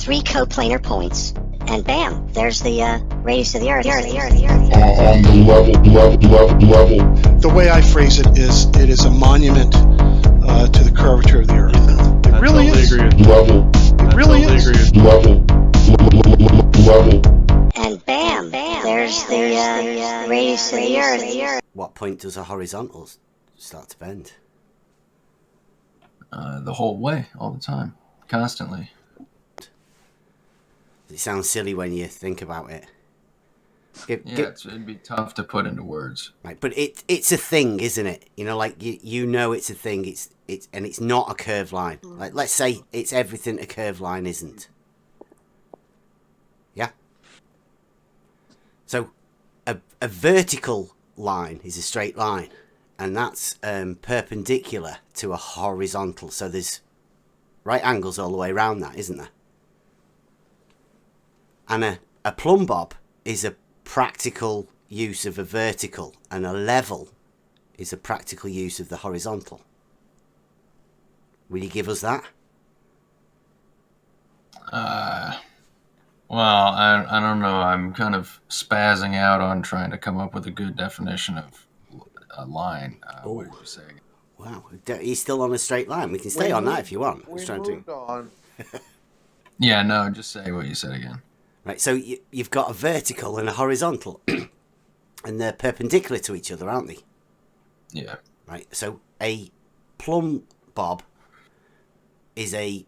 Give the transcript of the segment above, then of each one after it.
three coplanar points, and bam, there's the radius of the Earth. On the level. The way I phrase it is a monument to the curvature of the Earth. It really is. Level. It really is. Level. And bam, there's the radius of the Earth. What point does a horizontal start to bend? The whole way, all the time, constantly. It sounds silly when you think about it. It'd be tough to put into words. Right, but it's a thing, isn't it? You know, like you know it's a thing. It's not a curved line. Like, let's say it's everything a curved line isn't. Yeah. So a vertical line is a straight line, and that's perpendicular to a horizontal. So there's right angles all the way around that, isn't there? And a plumb bob is a practical use of a vertical, and a level is a practical use of the horizontal. Will you give us that? Well, I don't know. I'm kind of spazzing out on trying to come up with a good definition of a line. What did you say? Wow, he's still on a straight line. We can stay on that if you want. We moved on. Yeah, no, just say what you said again. Right, so you've got a vertical and a horizontal, and they're perpendicular to each other, aren't they? Yeah. Right, so a plumb bob is a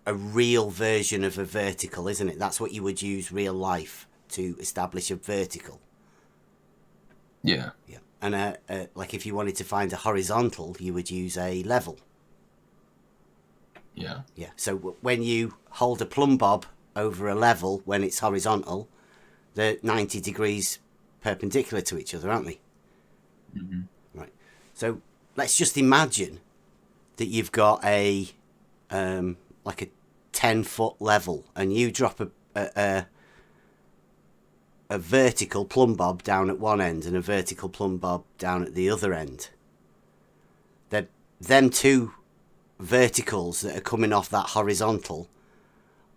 real version of a vertical, isn't it? That's what you would use real life to establish a vertical. Yeah. Yeah, and like if you wanted to find a horizontal, you would use a level. Yeah. Yeah, so when you hold a plumb bob over a level when it's horizontal, they're 90 degrees perpendicular to each other, aren't they? Mm-hmm. Right. So let's just imagine that you've got a like a 10-foot level, and you drop a vertical plumb bob down at one end and a vertical plumb bob down at the other end. Them two verticals that are coming off that horizontal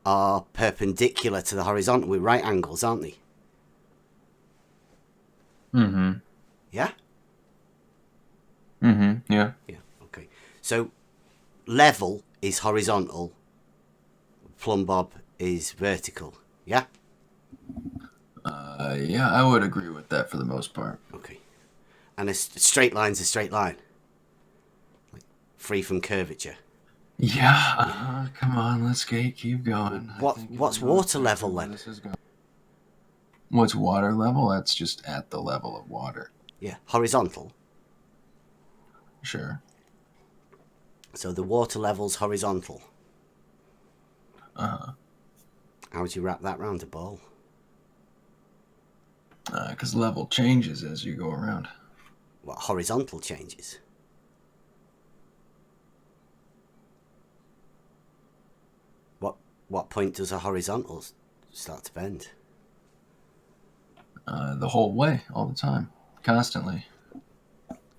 are perpendicular to the horizontal with right angles, aren't they? Mm-hmm. Yeah? Mm-hmm. Yeah. Yeah, okay. So level is horizontal, plumb bob is vertical, yeah? Yeah, I would agree with that for the most part. Okay. And a straight line's a straight line, like free from curvature. Yeah, come on, let's keep going. What's water level then? What's water level? That's just at the level of water. Yeah, horizontal. Sure. So the water level's horizontal. Uh-huh. How would you wrap that round a ball? Because level changes as you go around. What, horizontal changes? What point does a horizontal start to bend? The whole way, all the time, constantly.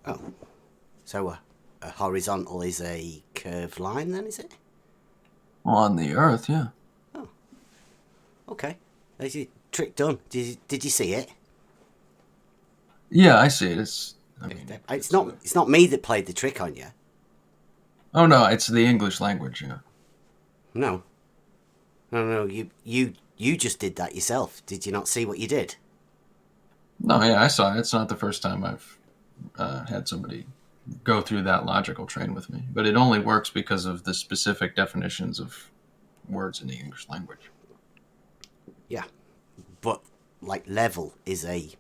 Oh, so a horizontal is a curved line then, is it? Well, on the Earth, yeah. Oh, okay. There's your trick done. Did you see it? Yeah, I see it. It's not me that played the trick on you. Oh no, it's the English language. Yeah. No. You just did that yourself. Did you not see what you did? No, yeah, I saw it. It's not the first time I've had somebody go through that logical train with me, but it only works because of the specific definitions of words in the English language. Yeah, but like level is a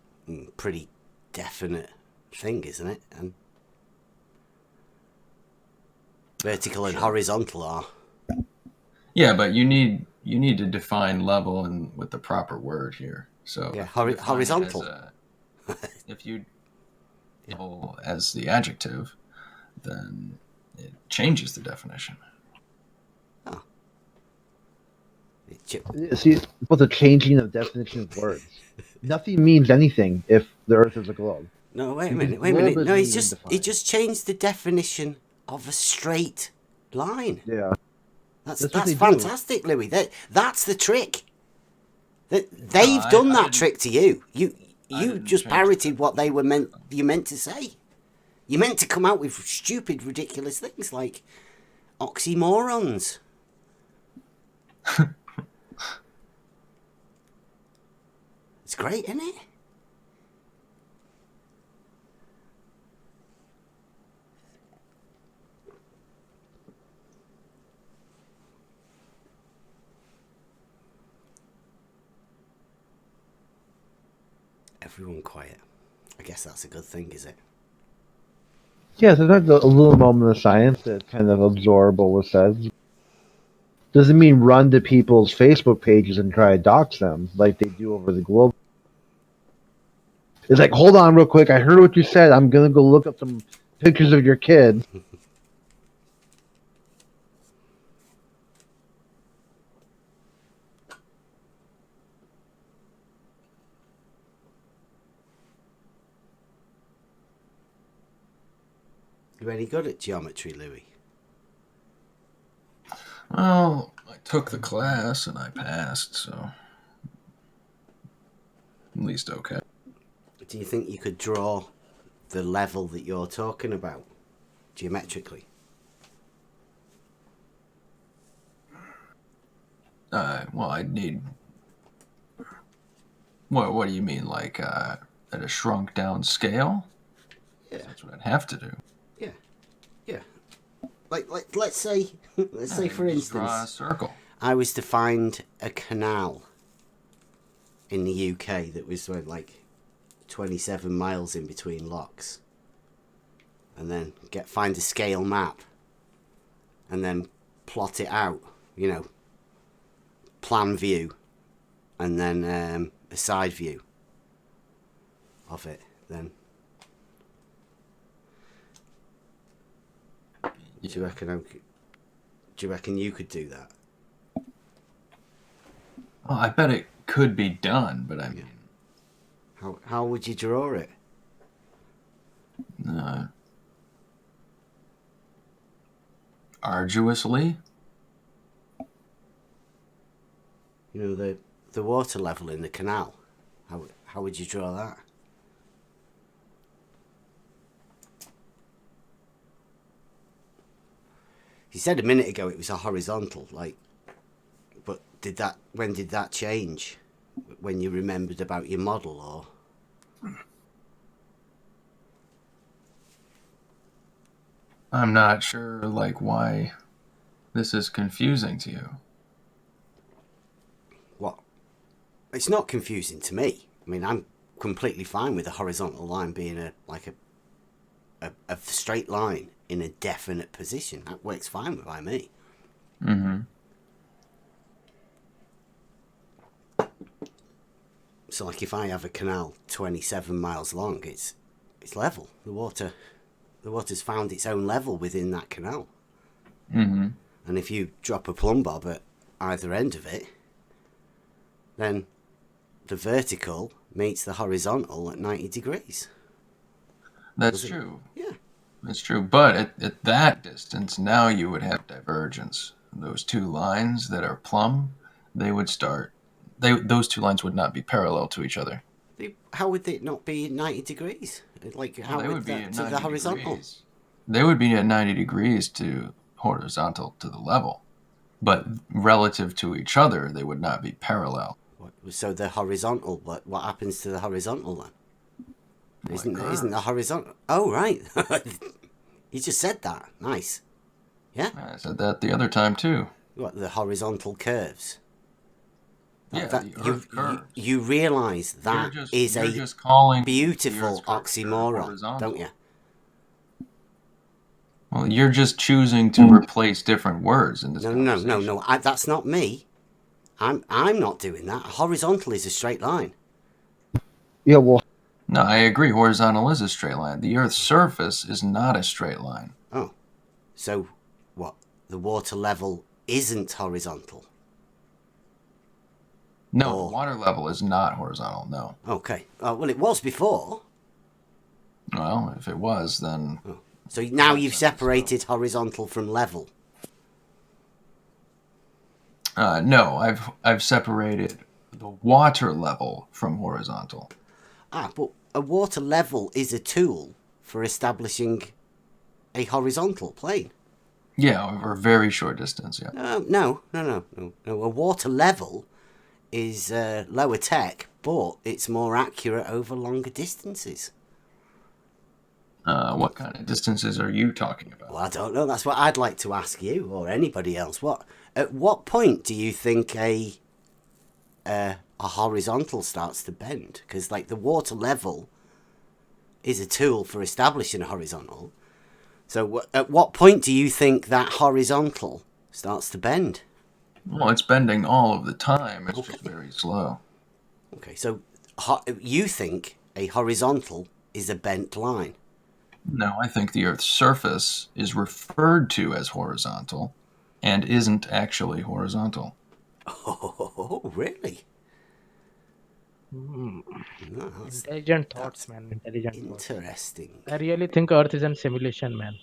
pretty definite thing, isn't it? And vertical and horizontal are. Yeah, but you need to define level and with the proper word here. So yeah, horizontal. If you as the adjective, then it changes the definition. Oh. See, what's a changing of definition of words? Nothing means anything if the Earth is a globe. No, wait a minute. No, he just changed the definition of a straight line. Yeah. That's what they do. fantastic, Louis. That's the trick. They've I done that didn't- trick to you. You didn't just change parroted what they were you meant to say. You meant to come out with stupid, ridiculous things like oxymorons. It's great, isn't it? Everyone quiet. I guess that's a good thing, is it? Yeah, sometimes a little moment of silence that kind of absorb what was said. Doesn't mean run to people's Facebook pages and try to dox them like they do over the globe. It's like, hold on real quick, I heard what you said. I'm gonna go look up some pictures of your kid. You any good at geometry, Louis? Well, I took the class and I passed, so at least okay. Do you think you could draw the level that you're talking about geometrically? Well, I'd need. What do you mean, like at a shrunk down scale? Yeah. That's what I'd have to do. Yeah. Like let's say for Just draw a instance, circle. I was to find a canal in the UK that was like 27 miles in between locks, and then find a scale map, and then plot it out. Plan view, and then a side view of it. Then do you reckon you could do that? Well, I bet it could be done, but I mean, How would you draw it? Arduously. The water level in the canal. How would you draw that? You said a minute ago it was a horizontal, but when did that change? When you remembered about your model, or? I'm not sure, like, why this is confusing to you. What? It's not confusing to me. I mean, I'm completely fine with a horizontal line being a straight line in a definite position. That works fine by me. Mm-hmm. So, like, if I have a canal 27 miles long, it's level. The water's found its own level within that canal. Mm-hmm. And if you drop a plumb bob at either end of it, then the vertical meets the horizontal at 90 degrees. That's true. Yeah. That's true. But at that distance, now you would have divergence. Those two lines that are plumb, they would start. Those two lines would not be parallel to each other. How would it not be 90 degrees? Like, how They would would be that at to 90 the horizontal? degrees. They would be at 90 degrees to horizontal to the level. But relative to each other, they would not be parallel. So the horizontal, what happens to the horizontal then? Isn't the horizontal? Oh, right. You just said that. Nice. Yeah? I said that the other time too. What, the horizontal curves? Yeah, the Earth curves. You realise that is you're a just calling beautiful the Earth's curvature oxymoron, horizontal. don't you? Well, you're just choosing to replace different words in this conversation. No. That's not me. I'm not doing that. A horizontal is a straight line. Yeah, well, No, I agree. Horizontal is a straight line. The Earth's surface is not a straight line. Oh, so what? The water level isn't horizontal. No, Oh. the water level is not horizontal. No. Okay. Well, it was before. Well, if it was, then So now you've separated horizontal from level. No, I've separated the water level from horizontal. But a water level is a tool for establishing a horizontal plane. Yeah, over a very short distance. Yeah. No. A water level is lower tech, but it's more accurate over longer distances. What kind of distances are you talking about? Well, I don't know. That's what I'd like to ask you or anybody else. At what point do you think a horizontal starts to bend? Because like the water level is a tool for establishing a horizontal. So at what point do you think that horizontal starts to bend? Well, it's bending all of the time. It's just very slow. Okay, so you think a horizontal is a bent line? No, I think the Earth's surface is referred to as horizontal and isn't actually horizontal. Oh, really? Hmm. No, Intelligent thoughts, man. Intelligent thoughts. interesting. I really think Earth is a simulation, man.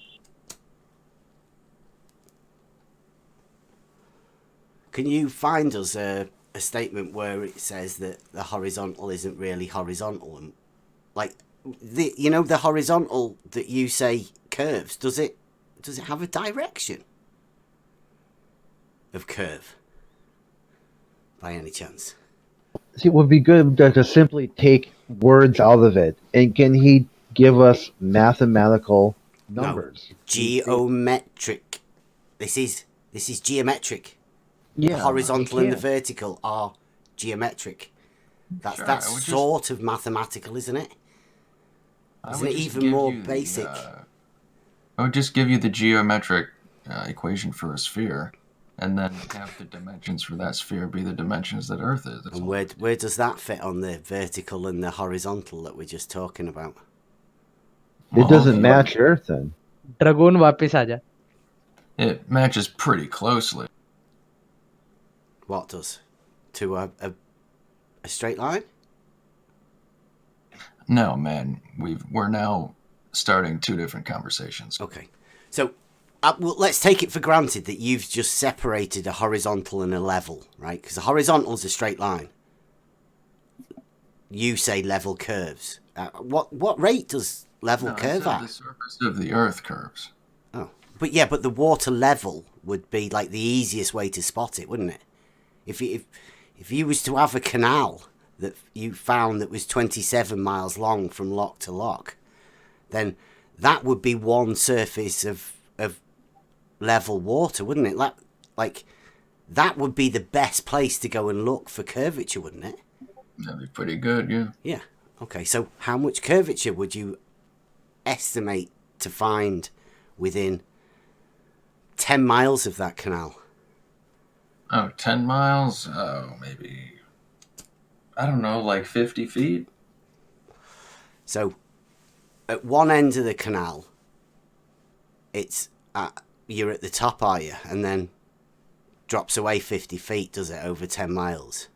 Can you find us a statement where it says that the horizontal isn't really horizontal? And like the horizontal that you say curves, does it have a direction of curve by any chance? See, it would be good to simply take words out of it. And can he give us mathematical numbers? No. Geometric. This is geometric. Yeah, The horizontal he and the can't. vertical are geometric. That's Sure, that's I would just- sort of mathematical, isn't it? I Isn't would it just even give more you the, basic? I would just give you the geometric equation for a sphere, and then have the dimensions for that sphere be the dimensions that Earth is. That's And all. where does that fit on the vertical and the horizontal that we're just talking about? It doesn't if you- match Earth then. Dragoon वापिस आजा. It matches pretty closely. What does? To a straight line? No, man, we're now starting two different conversations. Okay. So well, let's take it for granted that you've just separated a horizontal and a level, right? Because a horizontal is a straight line. You say level curves. What rate does level No, I curve said at? the surface of the Earth curves. Oh, but the water level would be like the easiest way to spot it, wouldn't it? If you was to have a canal that you found that was 27 miles long from lock to lock, then that would be one surface of level water, wouldn't it? Like that would be the best place to go and look for curvature, wouldn't it? That'd be pretty good, yeah. Yeah. Okay, so how much curvature would you estimate to find within 10 miles of that canal? Oh, 10 miles? Oh, maybe, I don't know, like 50 feet? So at one end of the canal, it's you're at the top, are you? And then drops away 50 feet, does it, over 10 miles?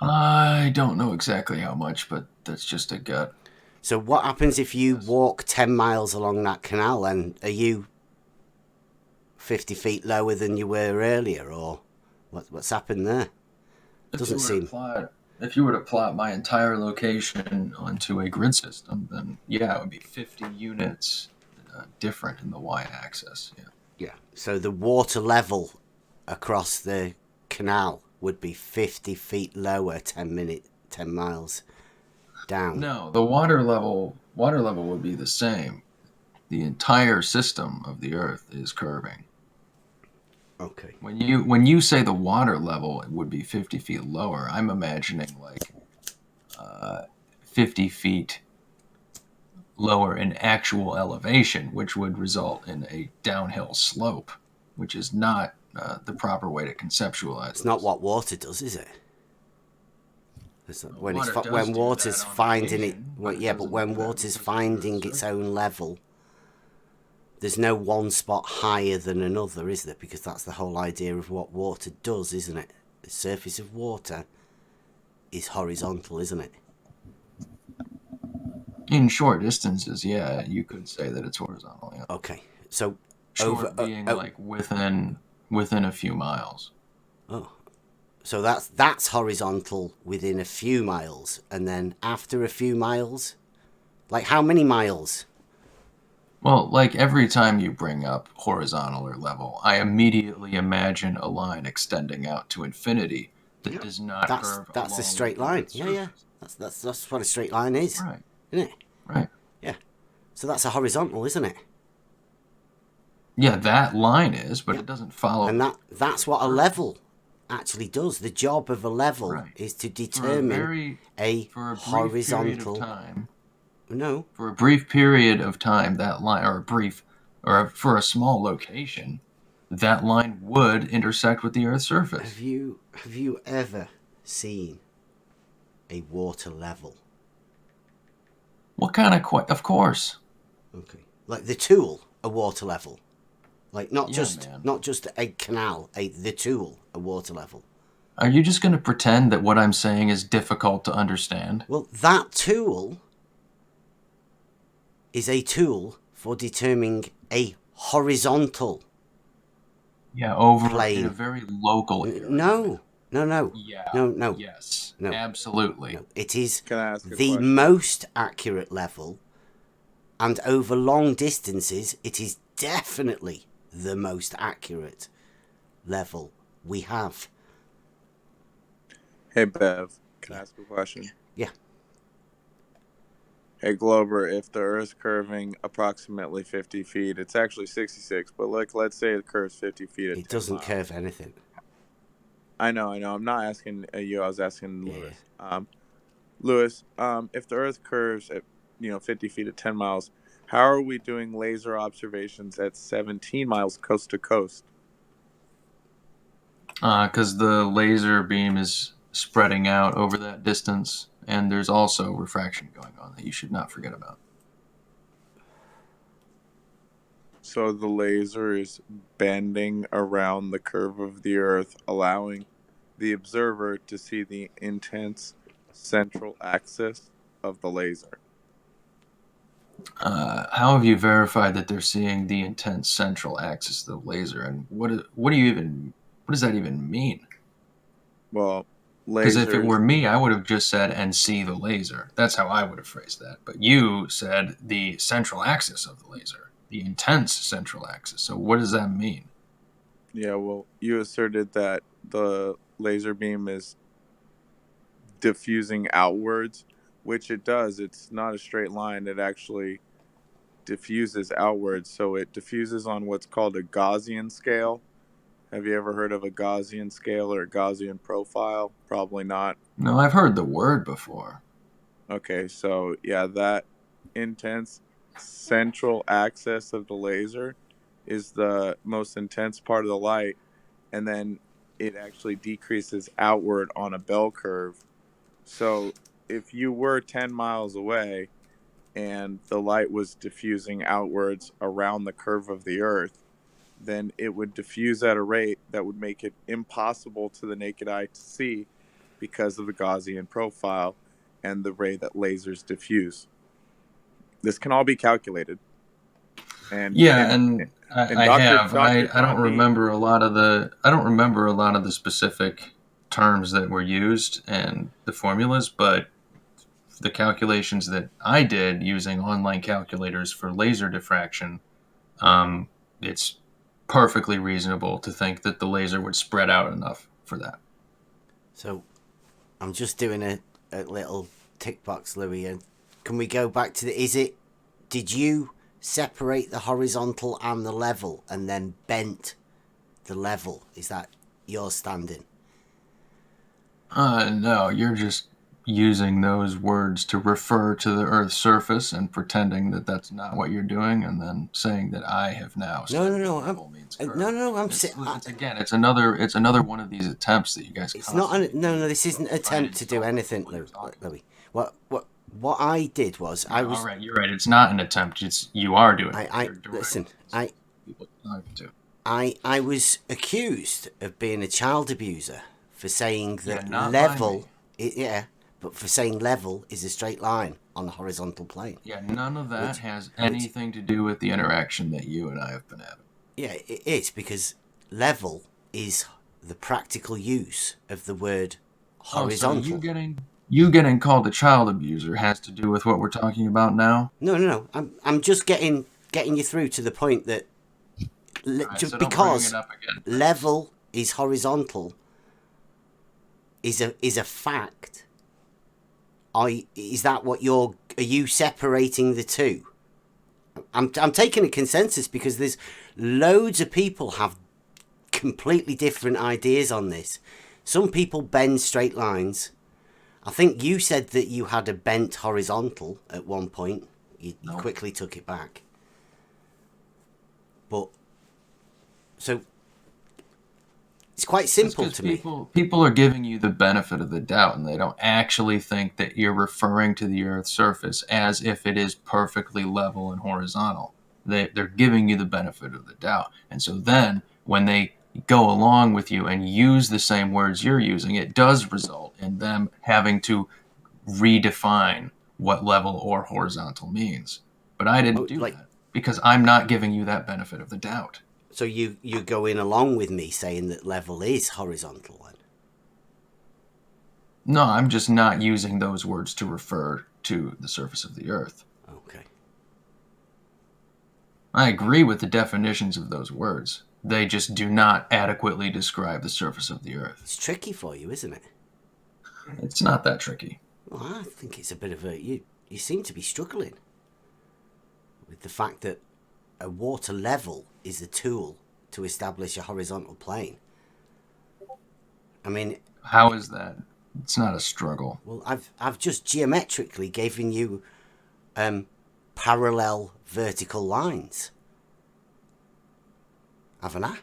I don't know exactly how much, but that's just a gut. So what happens if you walk 10 miles along that canal, and are you 50 feet lower than you were earlier, or what's happened there? Doesn't seem... If you were to plot my entire location onto a grid system, then yeah, it would be 50 units different in the y-axis. Yeah. Yeah. So the water level across the canal would be 50 feet lower 10 miles down. No, the water level would be the same. The entire system of the Earth is curving. Okay. When you say the water level would be 50 feet lower, I'm imagining like 50 feet lower in actual elevation, which would result in a downhill slope, which is not the proper way to conceptualize it. It's not what water does, is it? When Water water's does do that on finding it, occasion, well, but it yeah, but doesn't when do that water's because of finding the its surface. own level, there's no one spot higher than another, is there? Because that's the whole idea of what water does, isn't it? The surface of water is horizontal, isn't it? In short distances, yeah, you could say that it's horizontal. Yeah. Okay, so Short being like within a few miles. Oh, so that's horizontal within a few miles, and then after a few miles, like how many miles? Well, like every time you bring up horizontal or level, I immediately imagine a line extending out to infinity that does not curve That's a along straight the line. Earth's Yeah. surface. That's what a straight line is, Right, isn't it? right. Yeah. So that's a horizontal, isn't it? Yeah, that line is, but Yeah. it doesn't follow. And that's what a level actually does. The job of a level Right. is to For a determine for a brief period of horizontal. time. No. For a brief period of time, that line, for a small location, that line would intersect with the Earth's surface. Have you ever seen a water level? What kind of of course. Okay. Like the Tool, a water level. Like not Yeah, just man. not just a canal, the Tool, a water level. Are you just going to pretend that what I'm saying is difficult to understand? Well, that tool is a tool for determining a horizontal Yeah, over plane. in a very local area. No. Yeah. No. Yes. No. Absolutely. No. It is Can I ask a the question? most accurate level, and over long distances, it is definitely the most accurate level we have. Hey, Bev, can I ask a question? Yeah. Hey, Glober, if the Earth's curving approximately 50 feet, it's actually 66, but let's say it curves 50 feet at It 10 doesn't miles. curve anything. I know. I'm not asking you. I was asking Yeah. Lewis. Lewis, if the Earth curves at 50 feet at 10 miles, how are we doing laser observations at 17 miles coast to coast? Because the laser beam is spreading out over that distance, and there's also refraction going on that you should not forget about. So the laser is bending around the curve of the Earth, allowing the observer to see the intense central axis of the laser. How have you verified that they're seeing the intense central axis of the laser, and what does that even mean? Well, Because if it lasers. were me, I would have just said "and see the laser." That's how I would have phrased that. But you said the central axis of the laser, the intense central axis. So what does that mean? Yeah, well, you asserted that the laser beam is diffusing outwards, which it does. It's not a straight line. It actually diffuses outwards. So it diffuses on what's called a Gaussian scale. Have you ever heard of a Gaussian scale or a Gaussian profile? Probably not. No, I've heard the word before. Okay, so yeah, that intense central axis of the laser is the most intense part of the light, and then it actually decreases outward on a bell curve. So if you were 10 miles away and the light was diffusing outwards around the curve of the Earth, then it would diffuse at a rate that would make it impossible to the naked eye to see because of the Gaussian profile and the way that lasers diffuse. This can all be calculated. And I Dr. have. I John don't B. remember a lot of the specific terms that were used and the formulas, but the calculations that I did using online calculators for laser diffraction, it's perfectly reasonable to think that the laser would spread out enough for that. So I'm just doing a little tick box, Louis. And can we go back to did you separate the horizontal and the level and then bent the level? Is that your standing? No, you're just using those words to refer to the Earth's surface and pretending that that's not what you're doing, and then saying that I have now said No. level means curve. It's another one of these attempts that you guys. It's not no. This isn't an attempt to do anything, Louis. What I did was I was. All right, you're right. It's not an attempt. You are doing it. I was accused of being a child abuser for saying that not level. But for saying level is a straight line on the horizontal plane. Yeah, none of that has anything to do with the interaction that you and I have been having. Yeah, it is, because level is the practical use of the word Oh, horizontal. so you getting called a child abuser has to do with what we're talking about now? No. I'm just getting you through to the point that Right, just so don't bring because it up again. level is horizontal is a fact. Is that what are you separating the two? I'm taking a consensus because there's loads of people have completely different ideas on this. Some people bend straight lines. I think you said that you had a bent horizontal at one point. You quickly took it back. But so it's quite simple to me. People are giving you the benefit of the doubt, and they don't actually think that you're referring to the Earth's surface as if it is perfectly level and horizontal. They're giving you the benefit of the doubt. And so then when they go along with you and use the same words you're using, it does result in them having to redefine what level or horizontal means. But I didn't do that because I'm not giving you that benefit of the doubt. So you're going along with me saying that level is horizontal then? No, I'm just not using those words to refer to the surface of the Earth. Okay. I agree with the definitions of those words. They just do not adequately describe the surface of the Earth. It's tricky for you, isn't it? It's not that tricky. Well, I think it's a bit of you seem to be struggling with the fact that a water level is a tool to establish a horizontal plane. I mean, how is that? It's not a struggle. Well, I've just geometrically given you parallel vertical lines, haven't I?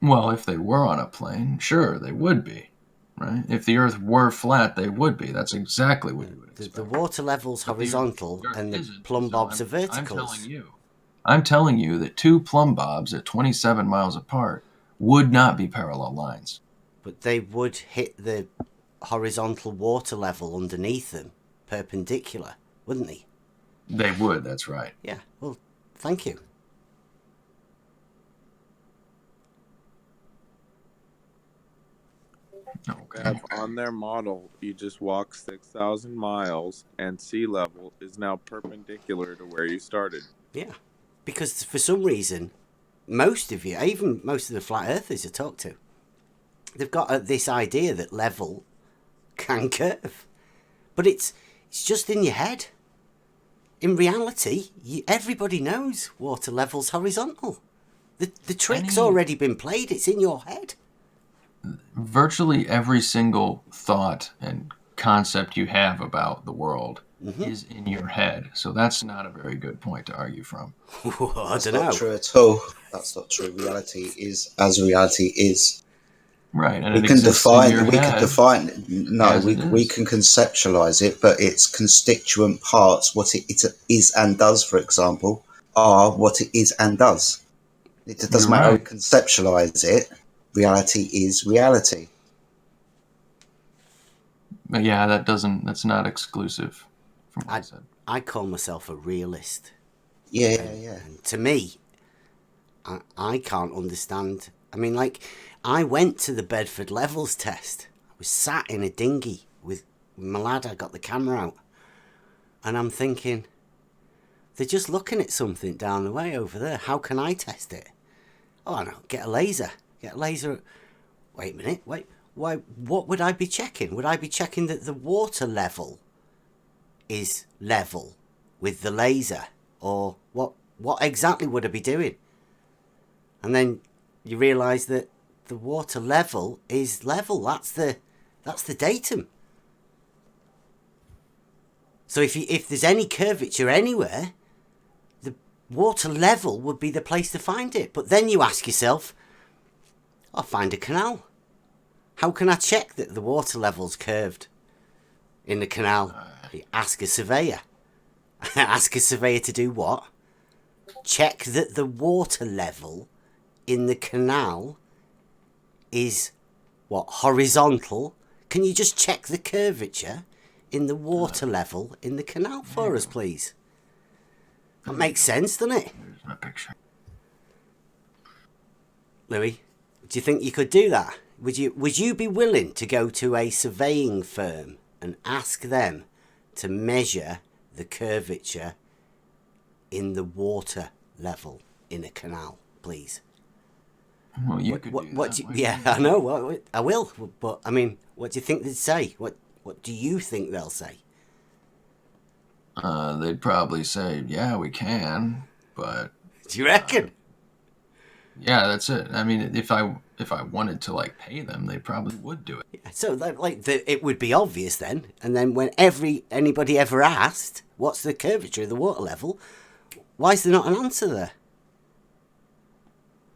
Well, if they were on a plane, sure, they would be, right? If the Earth were flat, they would be. That's exactly what you would expect. The water level's horizontal and the plumb bobs are verticals. I'm telling you that two plumb bobs at 27 miles apart would not be parallel lines. But they would hit the horizontal water level underneath them, perpendicular, wouldn't they? They would, that's right. Yeah, well, thank you. Okay. On their model, you just walk 6,000 miles and sea level is now perpendicular to where you started. Yeah, because for some reason, most of you, even most of the flat earthers I talk to, they've got this idea that level can curve. But it's just in your head. In reality, everybody knows water level's horizontal. The trick's already been played. It's in your head. Virtually every single thought and concept you have about the world is in your head. So that's not a very good point to argue from. I don't know. That's not true at all. That's not true. Reality is as reality is. Right, and we can define. We can conceptualize it, but its constituent parts, what it is and does, for example, are what it is and does. It doesn't matter how we conceptualize it. Reality is reality. But yeah, that's not exclusive from what I said. I call myself a realist. Yeah. And to me, I can't understand. I mean, like, I went to the Bedford Levels test. I was sat in a dinghy with my lad. I got the camera out. And I'm thinking, they're just looking at something down the way over there. How can I test it? Oh, I know. Get a laser. Wait a minute. Why? What would I be checking? Would I be checking that the water level is level with the laser? Or what exactly would I be doing? And then you realise that the water level is level. That's the datum. So if there's any curvature anywhere, the water level would be the place to find it. But then you ask yourself, I'll find a canal. How can I check that the water level's curved in the canal? You ask a surveyor. Ask a surveyor to do what? Check that the water level in the canal is what? Horizontal? Can you just check the curvature in the water level in the canal for us, please? That makes sense, doesn't it? Here's my picture. Louis, do you think you could do that? Would you be willing to go to a surveying firm and ask them to measure the curvature in the water level in a canal, please? Well, you could do that. Yeah, I know. I will. But I mean, what do you think they'd say? What do you think they'll say? They'd probably say, "Yeah, we can," but Do you reckon? yeah, that's it. I mean, if I wanted to like pay them, they probably would do it. So it would be obvious then, and then when anybody ever asked, "What's the curvature of the water level?" Why is there not an answer there?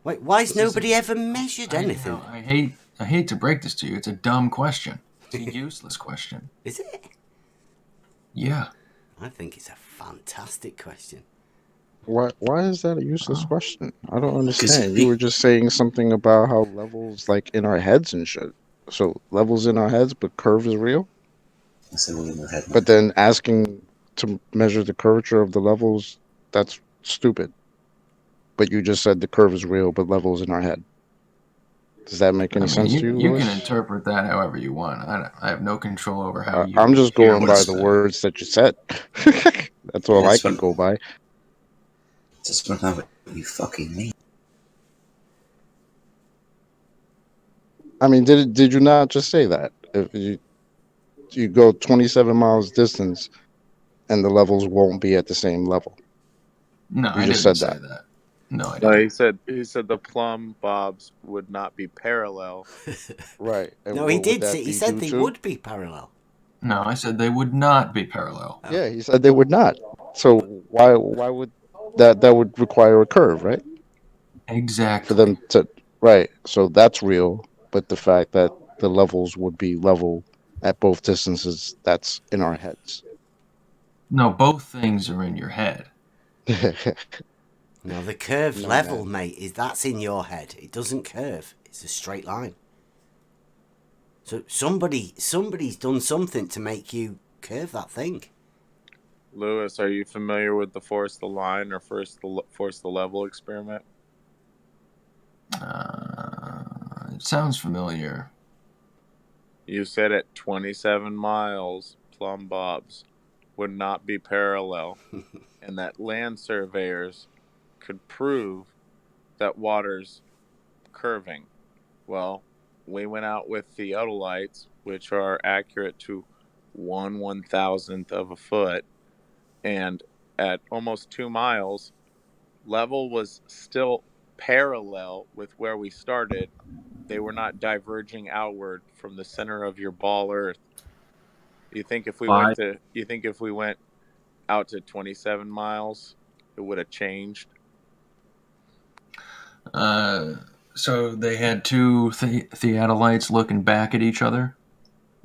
Wait, why has nobody ever measured anything? I hate to break this to you. It's a dumb question. It's a useless question. Is it? Yeah. I think it's a fantastic question. Why is that a useless question? I don't 'Cause understand. You were just saying something about how levels like in our heads and shit. So levels in our heads, but curve is real. It's all in your head. But then asking to measure the curvature of the levels, that's stupid. But you just said the curve is real, but levels in our head. Does that make any sense to you, You Louis? can interpret that however you want. I have no control over how you. I'm just hear going what by it's the said. words that you said. That's all I can go by. Just want to know what you fucking mean. I mean, did you not just say that? If you go 27 miles distance, and the levels won't be at the same level. No, You I just didn't said say that. that. No, I No, didn't. he said the plumb bobs would not be parallel. Right. And No, he what would did. that He be said due they to? would be parallel. No, I said they would not be parallel. Yeah, he said they would not. So why would that would require a curve, right? Exactly. For them to right. So that's real, but the fact that the levels would be level at both distances, that's in our heads. No, both things are in your head. No, the curved No, level, man. mate, that's in your head. It doesn't curve. It's a straight line. So somebody's done something to make you curve that thing. Lewis, are you familiar with the force the line or force the level experiment? It sounds familiar. You said at 27 miles, plumb bobs would not be parallel, and that land surveyors could prove that water's curving. Well, we went out with theodolites, which are accurate to 1/1000th of a foot, and at almost 2 miles, level was still parallel with where we started. They were not diverging outward from the center of your ball Earth. You think if we went out to 27 miles, it would have changed? So they had two theodolites looking back at each other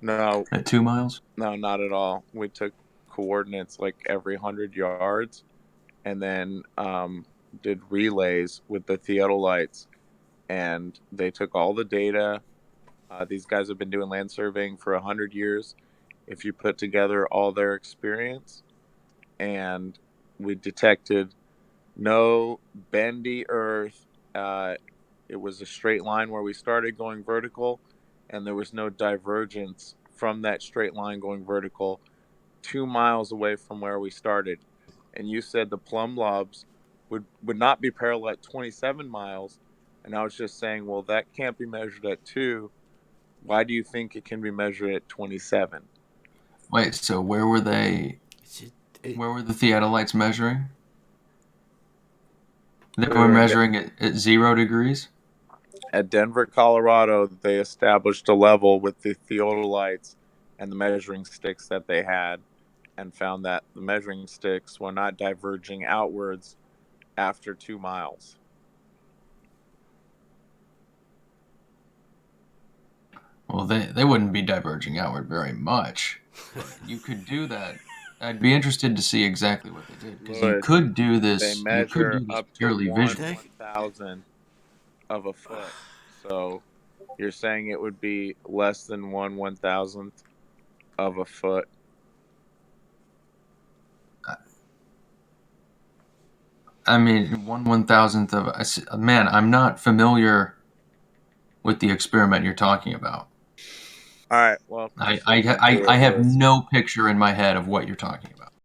No, at 2 miles? no, not at all. We took coordinates like every 100 yards, and then did relays with the theodolites, and they took all the data. These guys have been doing land surveying for 100 years. If you put together all their experience, and we detected no bendy earth. It was a straight line where we started going vertical, and there was no divergence from that straight line going vertical 2 miles away from where we started. And you said the plumb lobs would not be parallel at 27 miles. And I was just saying, well, that can't be measured at 2. Why do you think it can be measured at 27? Wait, so where were they? Where were the theodolites measuring? They were measuring at 0 degrees? At Denver, Colorado, they established a level with the theodolites and the measuring sticks that they had, and found that the measuring sticks were not diverging outwards after 2 miles. Well, they wouldn't be diverging outward very much. But you could do that. I'd be interested to see exactly what they did, because you Lewis, could do they this. You could measure do this up to purely 1 visually. 1,000th of a foot. So you're saying it would be less than 1 1,000th of a foot? I mean, 1 1,000th of man. I'm not familiar with the experiment you're talking about. All right. Well, I have no picture in my head of what you're talking about.